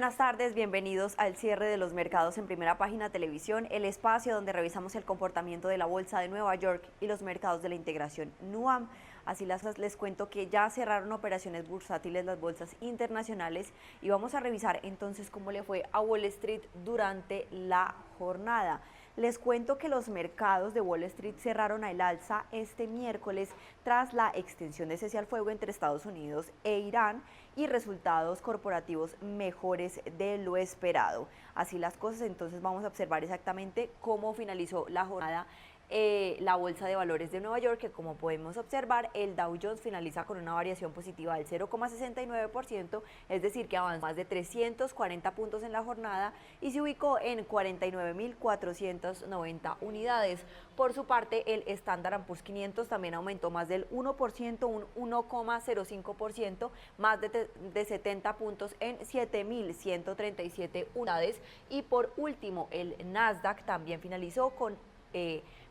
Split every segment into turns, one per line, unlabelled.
buenas tardes, bienvenidos al cierre de los mercados en Primera Página Televisión, el espacio donde revisamos el comportamiento de la Bolsa de Nueva York y los mercados de la integración NUAM. Así les cuento que ya cerraron operaciones bursátiles las bolsas internacionales y vamos a revisar entonces cómo le fue a Wall Street durante la jornada. Les cuento que los mercados de Wall Street cerraron al alza este miércoles tras la extensión de cese al fuego entre Estados Unidos e Irán y resultados corporativos mejores de lo esperado. Así las cosas, entonces vamos a observar exactamente cómo finalizó la jornada la Bolsa de Valores de Nueva York, que como podemos observar, el Dow Jones finaliza con una variación positiva del 0,69%, es decir, que avanzó más de 340 puntos en la jornada y se ubicó en 49.490 unidades. Por su parte, el Standard & Poor's 500 también aumentó más del 1%, un 1,05%, más de 70 puntos en 7.137 unidades. Y por último, el Nasdaq también finalizó con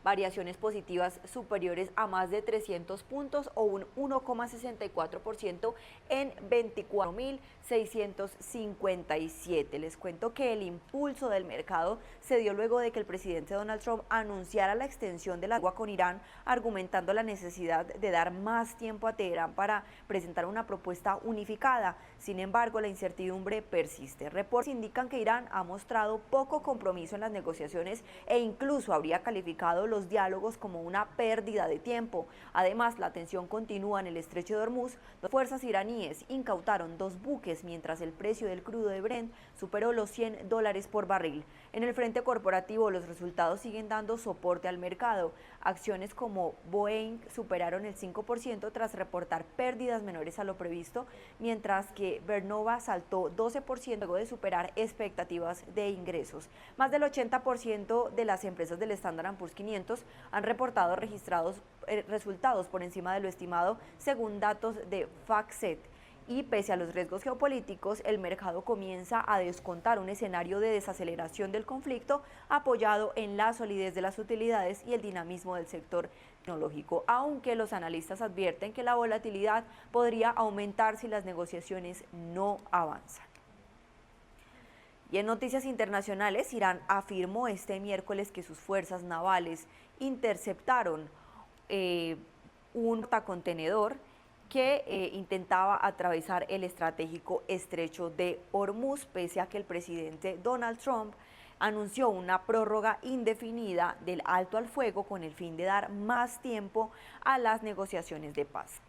variaciones positivas superiores a más de 300 puntos o un 1,64% en 24.657. Les cuento que el impulso del mercado se dio luego de que el presidente Donald Trump anunciara la extensión de la tregua con Irán, argumentando la necesidad de dar más tiempo a Teherán para presentar una propuesta unificada. Sin embargo, la incertidumbre persiste. Reportes indican que Irán ha mostrado poco compromiso en las negociaciones e incluso habría calificado los diálogos como una pérdida de tiempo. Además, la tensión continúa en el estrecho de Hormuz. Las fuerzas iraníes incautaron 2 buques mientras el precio del crudo de Brent superó los $100 por barril. En el frente corporativo, los resultados siguen dando soporte al mercado. Acciones como Boeing superaron el 5% tras reportar pérdidas menores a lo previsto, mientras que Vernova saltó 12% luego de superar expectativas de ingresos. Más del 80% de las empresas del Standard & Poor's 500 han reportado resultados por encima de lo estimado, según datos de FactSet. Y pese a los riesgos geopolíticos, el mercado comienza a descontar un escenario de desaceleración del conflicto apoyado en la solidez de las utilidades y el dinamismo del sector tecnológico, aunque los analistas advierten que la volatilidad podría aumentar si las negociaciones no avanzan. Y en noticias internacionales, Irán afirmó este miércoles que sus fuerzas navales interceptaron un portacontenedor que intentaba atravesar el estratégico estrecho de Hormuz, pese a que el presidente Donald Trump anunció una prórroga indefinida del alto al fuego con el fin de dar más tiempo a las negociaciones de paz.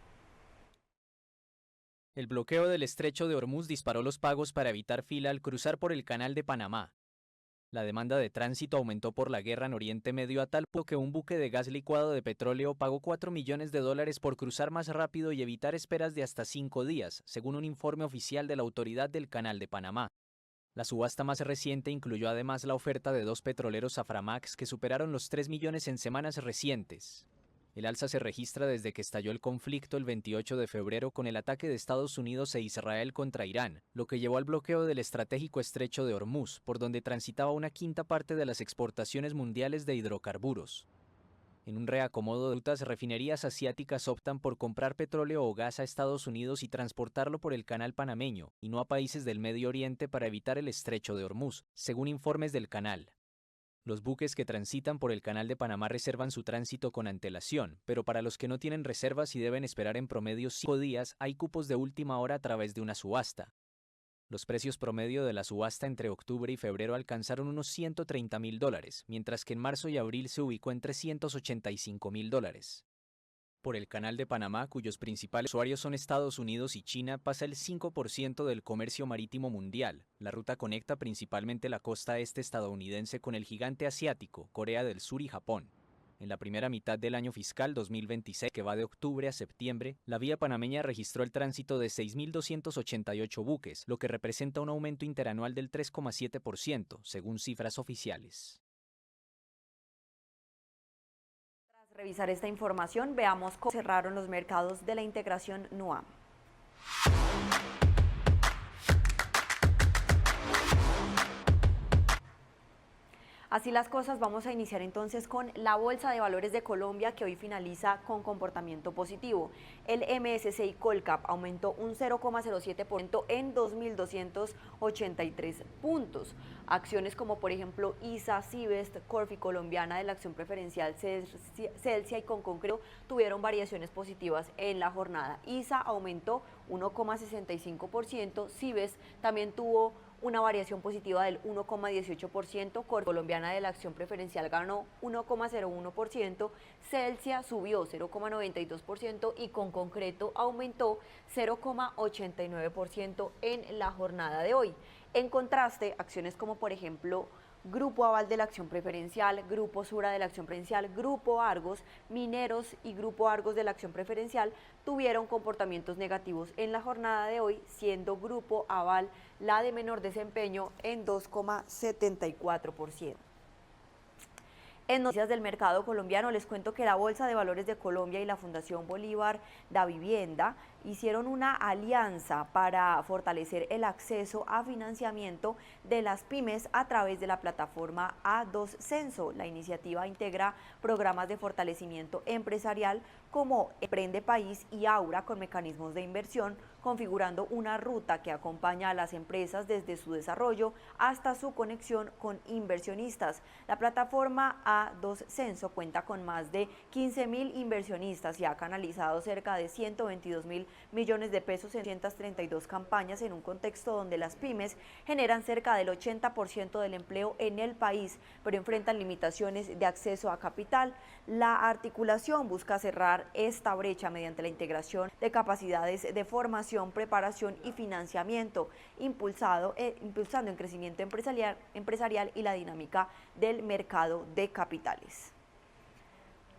El bloqueo del estrecho de Hormuz disparó los pagos para evitar fila al cruzar por el Canal de Panamá. La demanda de tránsito aumentó por la guerra en Oriente Medio a tal punto que un buque de gas licuado de petróleo pagó $4 millones por cruzar más rápido y evitar esperas de hasta 5 días, según un informe oficial de la Autoridad del Canal de Panamá. La subasta más reciente incluyó además la oferta de 2 petroleros Aframax que superaron los 3 millones en semanas recientes. El alza se registra desde que estalló el conflicto el 28 de febrero con el ataque de Estados Unidos e Israel contra Irán, lo que llevó al bloqueo del estratégico estrecho de Hormuz, por donde transitaba una quinta parte de las exportaciones mundiales de hidrocarburos. En un reacomodo de rutas, refinerías asiáticas optan por comprar petróleo o gas a Estados Unidos y transportarlo por el canal panameño, y no a países del Medio Oriente para evitar el estrecho de Hormuz, según informes del canal. Los buques que transitan por el Canal de Panamá reservan su tránsito con antelación, pero para los que no tienen reservas y deben esperar en promedio 5 días, hay cupos de última hora a través de una subasta. Los precios promedio de la subasta entre octubre y febrero alcanzaron unos $130.000, mientras que en marzo y abril se ubicó en $385.000. Por el Canal de Panamá, cuyos principales usuarios son Estados Unidos y China, pasa el 5% del comercio marítimo mundial. La ruta conecta principalmente la costa este estadounidense con el gigante asiático, Corea del Sur y Japón. En la primera mitad del año fiscal 2026, que va de octubre a septiembre, la vía panameña registró el tránsito de 6.288 buques, lo que representa un aumento interanual del 3,7%, según cifras oficiales.
Revisar esta información, veamos cómo cerraron los mercados de la integración NUAM. Así las cosas, vamos a iniciar entonces con la Bolsa de Valores de Colombia, que hoy finaliza con comportamiento positivo. El MSCI Colcap aumentó un 0,07% en 2.283 puntos. Acciones como por ejemplo ISA, Cibest, Corfi Colombiana de la acción preferencial Celsia y Conconcreto tuvieron variaciones positivas en la jornada. ISA aumentó 1,65%, Cibest también tuvo una variación positiva del 1,18%, Corfi Colombiana de la acción preferencial ganó 1,01%, Celsia subió 0,92% y Conconcreto aumentó 0,89% en la jornada de hoy. En contraste, acciones como por ejemplo Grupo Aval de la acción preferencial, Grupo Sura de la acción preferencial, Grupo Argos, Mineros y Grupo Argos de la acción preferencial tuvieron comportamientos negativos en la jornada de hoy, siendo Grupo Aval la de menor desempeño en 2,74%. En noticias del mercado colombiano les cuento que la Bolsa de Valores de Colombia y la Fundación Bolívar da Vivienda hicieron una alianza para fortalecer el acceso a financiamiento de las pymes a través de la plataforma A2 Censo. La iniciativa integra programas de fortalecimiento empresarial como Emprende País y Aura con mecanismos de inversión, configurando una ruta que acompaña a las empresas desde su desarrollo hasta su conexión con inversionistas. La plataforma A2 Censo cuenta con más de 15.000 inversionistas y ha canalizado cerca de 122.000 millones de pesos en 232 campañas en un contexto donde las pymes generan cerca del 80% del empleo en el país, pero enfrentan limitaciones de acceso a capital. La articulación busca cerrar esta brecha mediante la integración de capacidades de formación, preparación y financiamiento, impulsando el crecimiento empresarial y la dinámica del mercado de capitales.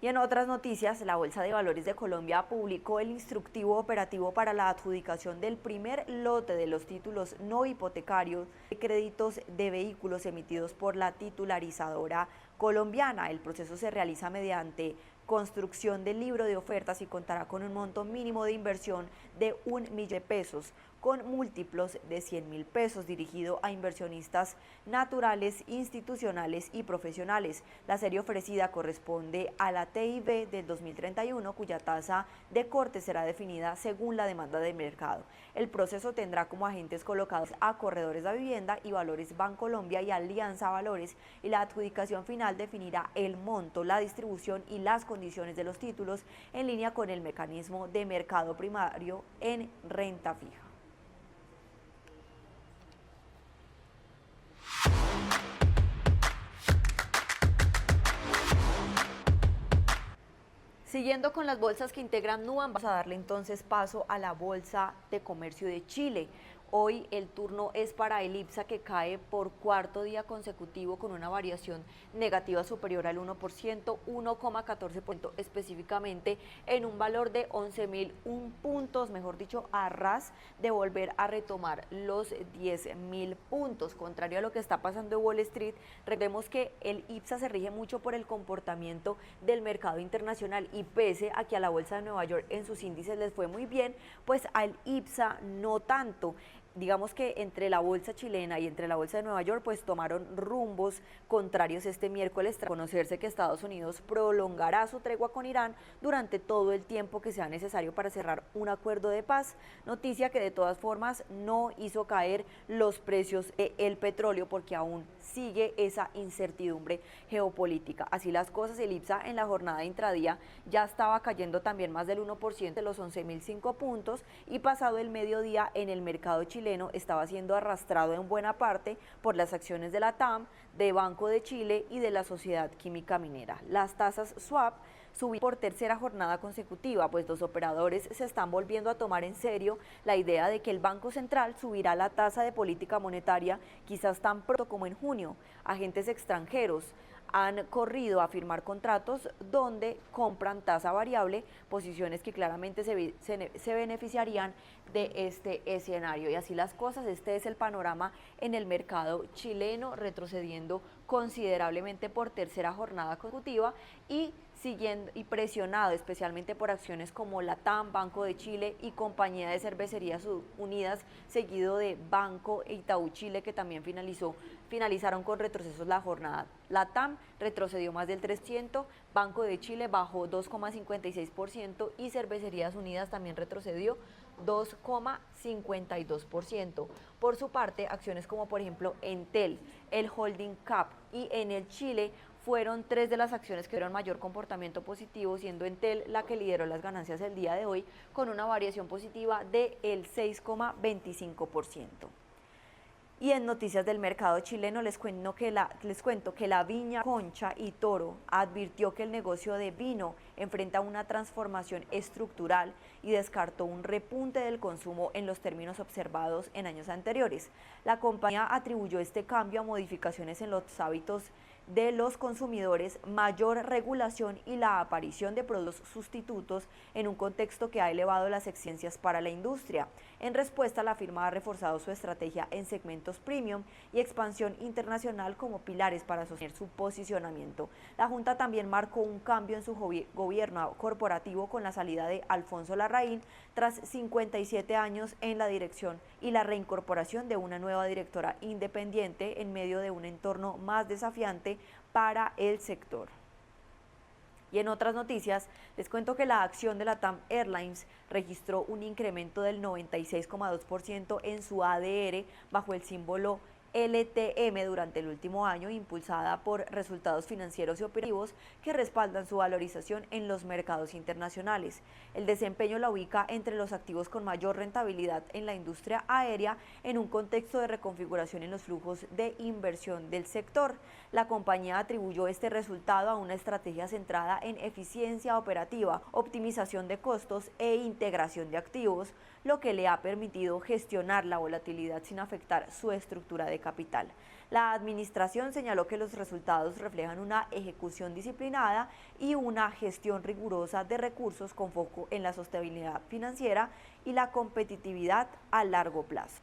Y en otras noticias, la Bolsa de Valores de Colombia publicó el instructivo operativo para la adjudicación del primer lote de los títulos no hipotecarios de créditos de vehículos emitidos por la titularizadora colombiana. El proceso se realiza mediante construcción del libro de ofertas y contará con un monto mínimo de inversión de 1.000.000 de pesos, con múltiplos de 100.000 pesos, dirigido a inversionistas naturales, institucionales y profesionales. La serie ofrecida corresponde a la TIV del 2031, cuya tasa de corte será definida según la demanda del mercado. El proceso tendrá como agentes colocados a Corredores de Vivienda y Valores Bancolombia y Alianza Valores, y la adjudicación final definirá el monto, la distribución y las condiciones de los títulos en línea con el mecanismo de mercado primario en renta fija. Siguiendo con las bolsas que integran Nuban, vamos a darle entonces paso a la Bolsa de Comercio de Chile. Hoy el turno es para el IPSA, que cae por cuarto día consecutivo con una variación negativa superior al 1%, 1,14% específicamente, en un valor de 11.001 puntos, mejor dicho, a ras de volver a retomar los 10.000 puntos. Contrario a lo que está pasando en Wall Street, recordemos que el IPSA se rige mucho por el comportamiento del mercado internacional, y pese a que a la Bolsa de Nueva York en sus índices les fue muy bien, pues al IPSA no tanto. Digamos que entre la bolsa chilena y entre la bolsa de Nueva York pues tomaron rumbos contrarios este miércoles, tras conocerse que Estados Unidos prolongará su tregua con Irán durante todo el tiempo que sea necesario para cerrar un acuerdo de paz, noticia que de todas formas no hizo caer los precios del petróleo, porque aún sigue esa incertidumbre geopolítica. Así las cosas, el IPSA en la jornada intradía ya estaba cayendo también más del 1%, de los 11.005 puntos, y pasado el mediodía en el mercado chileno estaba siendo arrastrado en buena parte por las acciones de la TAM, de Banco de Chile y de la Sociedad Química Minera. Las tasas swap subieron por tercera jornada consecutiva, pues los operadores se están volviendo a tomar en serio la idea de que el Banco Central subirá la tasa de política monetaria quizás tan pronto como en junio. Agentes extranjeros han corrido a firmar contratos donde compran tasa variable, posiciones que claramente se beneficiarían de este escenario. Y así las cosas, este es el panorama en el mercado chileno, retrocediendo considerablemente por tercera jornada consecutiva y siguiendo y presionado especialmente por acciones como Latam, Banco de Chile y Compañía de Cervecerías Unidas, seguido de Banco e Itaú Chile, que también finalizaron con retrocesos la jornada. Latam retrocedió más del 3%, Banco de Chile bajó 2,56% y Cervecerías Unidas también retrocedió 2,52%. Por su parte, acciones como por ejemplo Entel, el Holding Cap y Enel Chile fueron tres de las acciones que dieron mayor comportamiento positivo, siendo Entel la que lideró las ganancias el día de hoy con una variación positiva del 6,25%. Y en noticias del mercado chileno les cuento que la Viña, Concha y Toro advirtió que el negocio de vino enfrenta una transformación estructural y descartó un repunte del consumo en los términos observados en años anteriores. La compañía atribuyó este cambio a modificaciones en los hábitos de los consumidores, mayor regulación y la aparición de productos sustitutos en un contexto que ha elevado las exigencias para la industria. En respuesta, la firma ha reforzado su estrategia en segmentos premium y expansión internacional como pilares para sostener su posicionamiento. La Junta también marcó un cambio en su gobierno corporativo con la salida de Alfonso Larraín tras 57 años en la dirección y la reincorporación de una nueva directora independiente en medio de un entorno más desafiante para el sector. Y en otras noticias, les cuento que la acción de Latam Airlines registró un incremento del 96,2% en su ADR bajo el símbolo LTM durante el último año, impulsada por resultados financieros y operativos que respaldan su valorización en los mercados internacionales. El desempeño la ubica entre los activos con mayor rentabilidad en la industria aérea en un contexto de reconfiguración en los flujos de inversión del sector. La compañía atribuyó este resultado a una estrategia centrada en eficiencia operativa, optimización de costos e integración de activos, lo que le ha permitido gestionar la volatilidad sin afectar su estructura de capital. La administración señaló que los resultados reflejan una ejecución disciplinada y una gestión rigurosa de recursos con foco en la sostenibilidad financiera y la competitividad a largo plazo.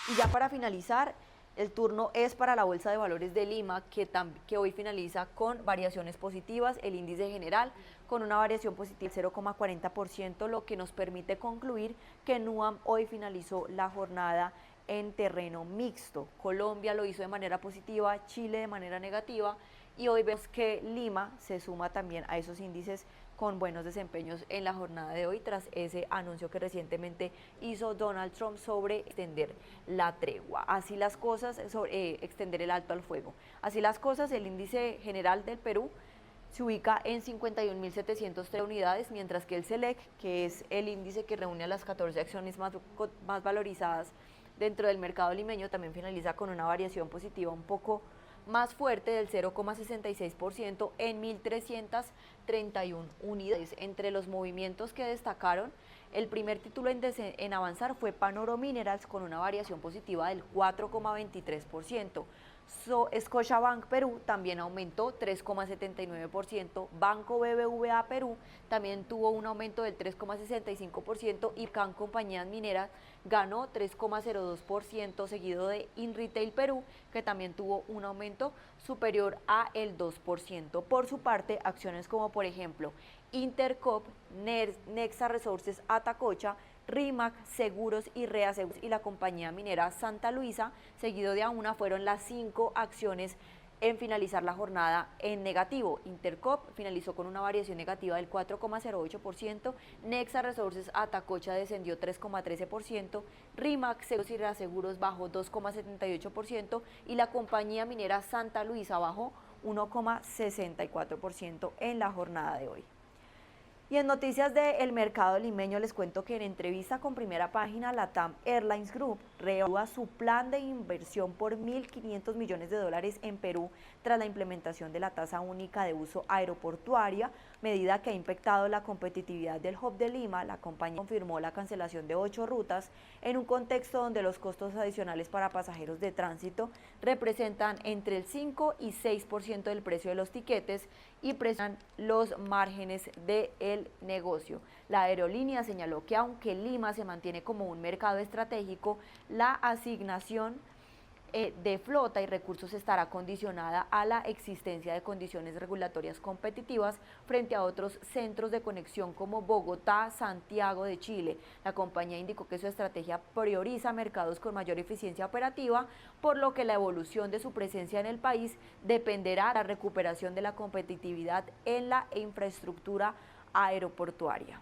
Y ya para finalizar, el turno es para la Bolsa de Valores de Lima, que hoy finaliza con variaciones positivas, el índice general con una variación positiva del 0,40%, lo que nos permite concluir que NUAM hoy finalizó la jornada en terreno mixto. Colombia lo hizo de manera positiva, Chile de manera negativa, y hoy vemos que Lima se suma también a esos índices con buenos desempeños en la jornada de hoy tras ese anuncio que recientemente hizo Donald Trump sobre extender la tregua. Así las cosas, sobre extender el alto al fuego. Así las cosas, el índice general del Perú se ubica en 51.703 unidades, mientras que el SELEC, que es el índice que reúne a las 14 acciones más valorizadas dentro del mercado limeño, también finaliza con una variación positiva un poco más fuerte del 0,66% en 1.331 unidades. Entre los movimientos que destacaron, el primer título en avanzar fue Panoro Minerals con una variación positiva del 4,23%. Scotiabank Perú también aumentó 3,79%, Banco BBVA Perú también tuvo un aumento del 3,65% y CAN Compañías Mineras ganó 3,02%, seguido de InRetail Perú, que también tuvo un aumento superior a el 2%. Por su parte, acciones como por ejemplo Intercop, Nexa Resources Atacocha, RIMAC, Seguros y Reaseguros y la compañía minera Santa Luisa, seguido de Auna, fueron las 5 acciones en finalizar la jornada en negativo. Intercop finalizó con una variación negativa del 4,08%, Nexa Resources Atacocha descendió 3,13%, RIMAC, Seguros y Reaseguros bajó 2,78% y la compañía minera Santa Luisa bajó 1,64% en la jornada de hoy. Y en noticias del mercado limeño les cuento que en entrevista con Primera Página, Latam Airlines Group reevalúa su plan de inversión por 1.500 millones de dólares en Perú tras la implementación de la tasa única de uso aeroportuaria, medida que ha impactado la competitividad del hub de Lima. La compañía confirmó la cancelación de 8 rutas en un contexto donde los costos adicionales para pasajeros de tránsito representan entre el 5 y 6% del precio de los tiquetes y presionan los márgenes del negocio. La aerolínea señaló que aunque Lima se mantiene como un mercado estratégico, la asignación de flota y recursos estará condicionada a la existencia de condiciones regulatorias competitivas frente a otros centros de conexión como Bogotá, Santiago de Chile. La compañía indicó que su estrategia prioriza mercados con mayor eficiencia operativa, por lo que la evolución de su presencia en el país dependerá de la recuperación de la competitividad en la infraestructura aeroportuaria.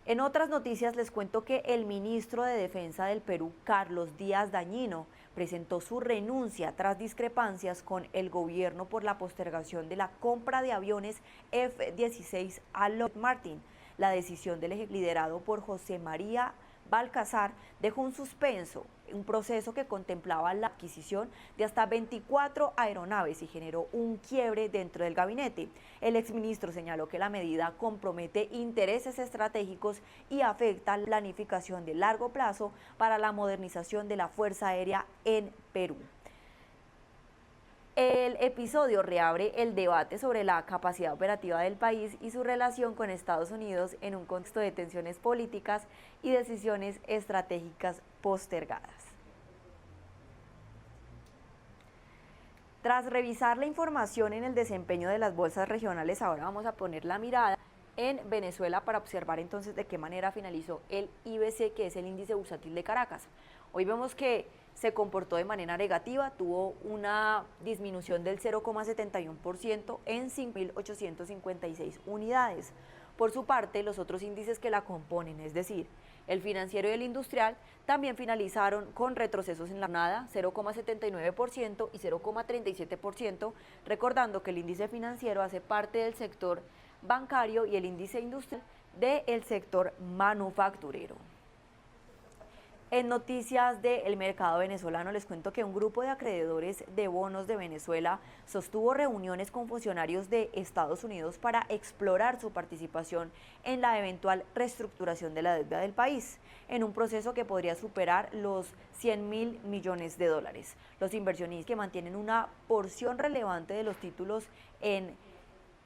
En otras noticias les cuento que el ministro de Defensa del Perú, Carlos Díaz Dañino, presentó su renuncia tras discrepancias con el gobierno por la postergación de la compra de aviones F-16 a Lockheed Martin. La decisión del liderado por José María Balcazar dejó un suspenso, un proceso que contemplaba la adquisición de hasta 24 aeronaves y generó un quiebre dentro del gabinete. El exministro señaló que la medida compromete intereses estratégicos y afecta la planificación de largo plazo para la modernización de la Fuerza Aérea en Perú. El episodio reabre el debate sobre la capacidad operativa del país y su relación con Estados Unidos en un contexto de tensiones políticas y decisiones estratégicas postergadas. Tras revisar la información en el desempeño de las bolsas regionales, ahora vamos a poner la mirada en Venezuela para observar entonces de qué manera finalizó el IBC, que es el índice bursátil de Caracas. Hoy vemos que se comportó de manera negativa, tuvo una disminución del 0,71% en 5.856 unidades. Por su parte, los otros índices que la componen, es decir, el financiero y el industrial, también finalizaron con retrocesos en la jornada, 0,79% y 0,37%, recordando que el índice financiero hace parte del sector bancario y el índice industrial del sector manufacturero. En noticias del mercado venezolano les cuento que un grupo de acreedores de bonos de Venezuela sostuvo reuniones con funcionarios de Estados Unidos para explorar su participación en la eventual reestructuración de la deuda del país, en un proceso que podría superar los 100.000 millones de dólares. Los inversionistas, que mantienen una porción relevante de los títulos en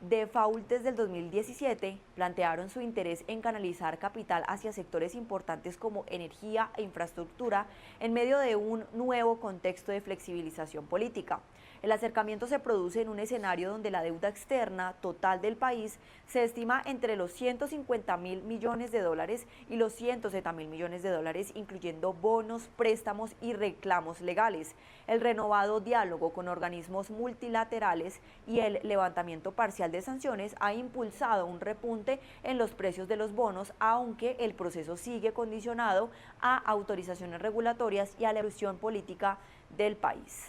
default desde el 2017, plantearon su interés en canalizar capital hacia sectores importantes como energía e infraestructura en medio de un nuevo contexto de flexibilización política. El acercamiento se produce en un escenario donde la deuda externa total del país se estima entre los 150.000 millones de dólares y los 170.000 millones de dólares, incluyendo bonos, préstamos y reclamos legales. El renovado diálogo con organismos multilaterales y el levantamiento parcial de sanciones ha impulsado un repunte en los precios de los bonos, aunque el proceso sigue condicionado a autorizaciones regulatorias y a la evolución política del país.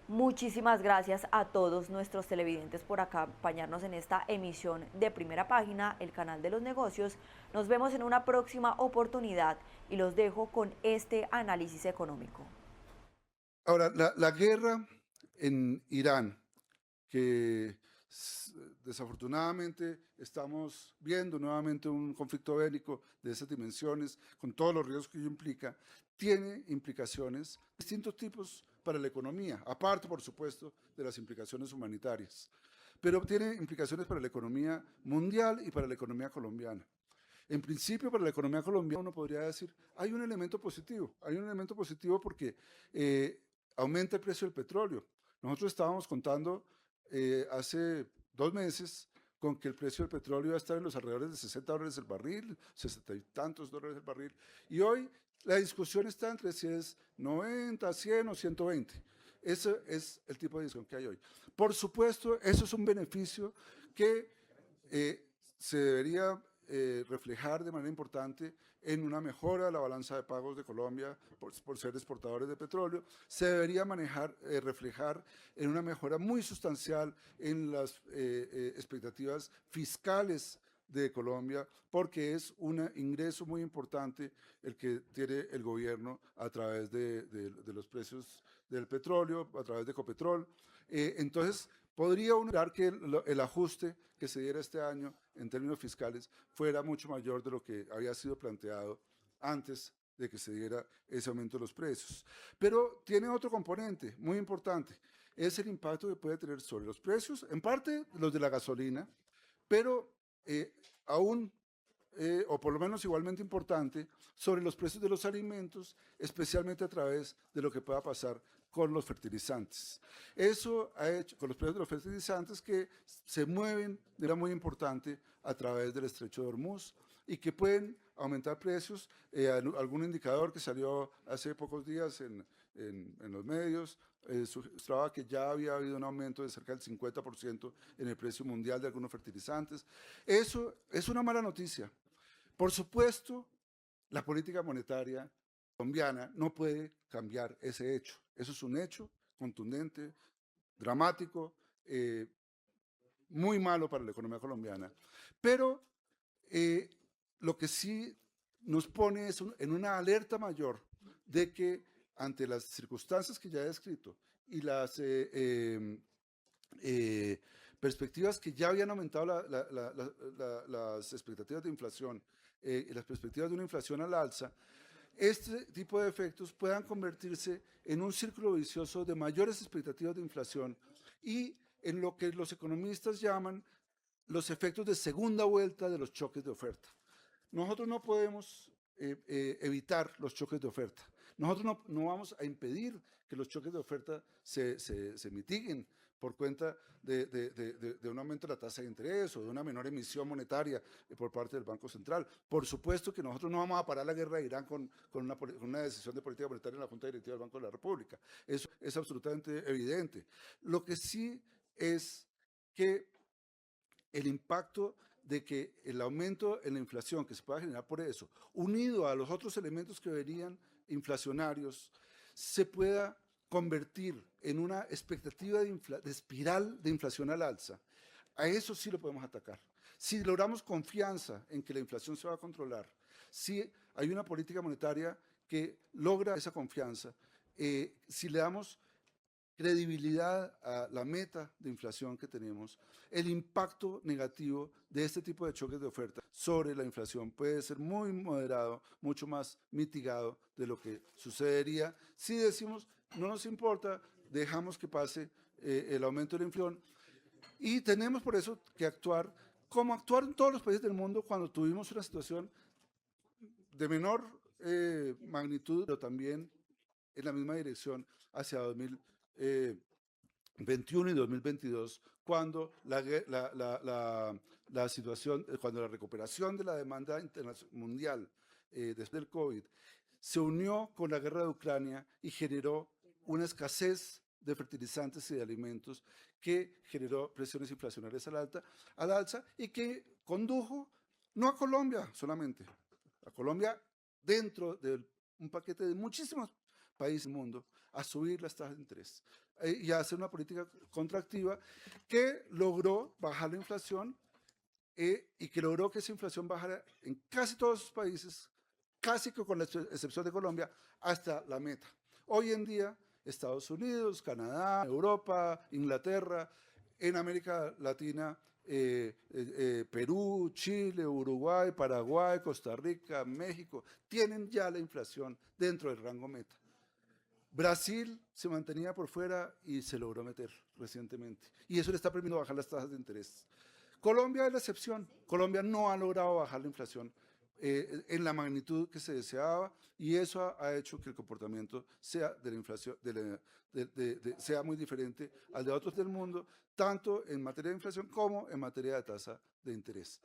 Muchísimas gracias a todos nuestros televidentes por acompañarnos en esta emisión de Primera Página, el canal de los negocios. Nos vemos en una próxima oportunidad y los dejo con este análisis económico.
Ahora, la guerra en Irán, que desafortunadamente estamos viendo nuevamente un conflicto bélico de esas dimensiones, con todos los riesgos que ello implica, tiene implicaciones de distintos tipos para la economía, aparte, por supuesto, de las implicaciones humanitarias, pero tiene implicaciones para la economía mundial y para la economía colombiana. En principio, para la economía colombiana uno podría decir, hay un elemento positivo porque aumenta el precio del petróleo. Nosotros estábamos contando hace 2 meses con que el precio del petróleo iba a estar en los alrededores de $60 el barril, 60 y tantos dólares el barril, y hoy la discusión está entre si es 90, 100 o 120. Ese es el tipo de discusión que hay hoy. Por supuesto, eso es un beneficio que se debería reflejar de manera importante en una mejora de la balanza de pagos de Colombia por ser exportadores de petróleo. Se debería reflejar en una mejora muy sustancial en las expectativas fiscales de Colombia, porque es un ingreso muy importante el que tiene el gobierno a través de los precios del petróleo, a través de Ecopetrol. Entonces, podría uno esperar que el ajuste que se diera este año en términos fiscales fuera mucho mayor de lo que había sido planteado antes de que se diera ese aumento de los precios. Pero tiene otro componente muy importante, es el impacto que puede tener sobre los precios, en parte los de la gasolina, pero aún, o por lo menos igualmente importante, sobre los precios de los alimentos, especialmente a través de lo que pueda pasar con los fertilizantes. Eso ha hecho, con los precios de los fertilizantes, que se mueven de manera muy importante a través del estrecho de Hormuz y que pueden aumentar precios. Algún indicador que salió hace pocos días en los medios mostraba que ya había habido un aumento de cerca del 50% en el precio mundial de algunos fertilizantes. Eso es una mala noticia. Por supuesto, la política monetaria colombiana no puede cambiar ese hecho. Eso es un hecho contundente, dramático, muy malo para la economía colombiana. Pero lo que sí nos pone es en una alerta mayor de que ante las circunstancias que ya he descrito y las perspectivas que ya habían aumentado las expectativas de inflación y las perspectivas de una inflación al alza, este tipo de efectos puedan convertirse en un círculo vicioso de mayores expectativas de inflación y en lo que los economistas llaman los efectos de segunda vuelta de los choques de oferta. Nosotros no podemos evitar los choques de oferta. Nosotros no vamos a impedir que los choques de oferta se mitiguen por cuenta de un aumento de la tasa de interés o de una menor emisión monetaria por parte del Banco Central. Por supuesto que nosotros no vamos a parar la guerra de Irán con una decisión de política monetaria en la Junta Directiva del Banco de la República. Eso es absolutamente evidente. Lo que sí es que el impacto de que el aumento en la inflación que se pueda generar por eso, unido a los otros elementos que venían inflacionarios, se pueda convertir en una expectativa de espiral de inflación al alza. A eso sí lo podemos atacar. Si logramos confianza en que la inflación se va a controlar, si hay una política monetaria que logra esa confianza, si le damos credibilidad a la meta de inflación que tenemos, el impacto negativo de este tipo de choques de oferta sobre la inflación puede ser muy moderado, mucho más mitigado de lo que sucedería si decimos no nos importa, dejamos que pase el aumento de la inflación y tenemos por eso que actuar como actuaron todos los países del mundo cuando tuvimos una situación de menor magnitud, pero también en la misma dirección hacia 2021 y 2022, cuando la situación, cuando la recuperación de la demanda mundial después del COVID se unió con la guerra de Ucrania y generó una escasez de fertilizantes y de alimentos que generó presiones inflacionarias al alza y que condujo no a Colombia solamente, a Colombia dentro de un paquete de muchísimos países del mundo, a subir las tasas de interés y a hacer una política contractiva que logró bajar la inflación y que logró que esa inflación bajara en casi todos los países, casi que con la excepción de Colombia, hasta la meta. Hoy en día, Estados Unidos, Canadá, Europa, Inglaterra, en América Latina, Perú, Chile, Uruguay, Paraguay, Costa Rica, México, tienen ya la inflación dentro del rango meta. Brasil se mantenía por fuera y se logró meter recientemente. Y eso le está permitiendo bajar las tasas de interés. Colombia es la excepción. Colombia no ha logrado bajar la inflación en la magnitud que se deseaba y eso ha hecho que el comportamiento sea de la inflación, sea muy diferente al de otros del mundo, tanto en materia de inflación como en materia de tasa de interés.